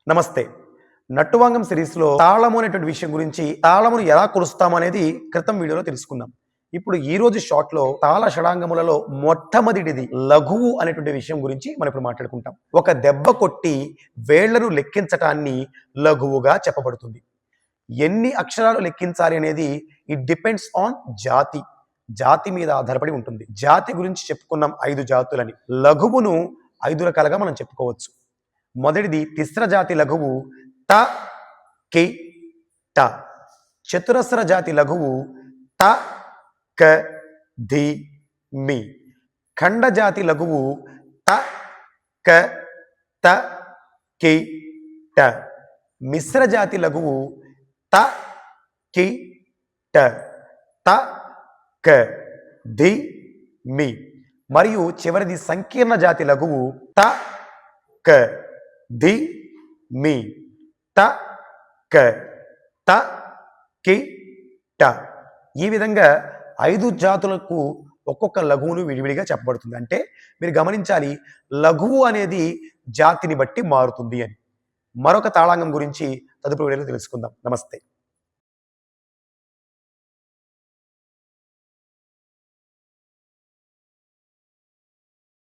నమస్తే. నట్టువాంగం సిరీస్‌లో తాళము అనేటువంటి విషయం గురించి తాళమును ఎలా కొలుస్తాం అనేది క్రితం వీడియోలో తెలుసుకున్నాం. ఇప్పుడు ఈ రోజు షార్ట్‌లో తాళ షడాంగములలో మొట్టమొదటిది లఘువు అనేటువంటి విషయం గురించి మనం ఇప్పుడు మాట్లాడుకుంటాం. ఒక దెబ్బ కొట్టి వేళ్లను లెక్కించటాన్ని లఘువుగా చెప్పబడుతుంది. ఎన్ని అక్షరాలు లెక్కించాలి అనేది ఇట్ డిపెండ్స్ ఆన్ జాతి. జాతి మీద ఆధారపడి ఉంటుంది. జాతి గురించి చెప్పుకున్నాం 5 జాతులని. లఘువును 5 రకాలుగా మనం చెప్పుకోవచ్చు. మొదటిది తిస్ర జాతి లఘువు ట కి ట. చతురస్ర జాతి లఘువు త క ధి మి. ఖండ జాతి లఘువు త క త కి ట. మిశ్ర జాతి లఘువు త కి ట త క ధి మి. మరియు చివరిది సంకీర్ణ జాతి లఘువు త క ధి మీ. త క త కి ట. ఈ విధంగా 5 జాతులకు ఒక్కొక్క లఘువును విడివిడిగా చెప్పబడుతుంది. అంటే మీరు గమనించాలి, లఘువు అనేది జాతిని బట్టి మారుతుంది అని. మరొక తాళాంగం గురించి తదుపరి వీడియోలో తెలుసుకుందాం. నమస్తే.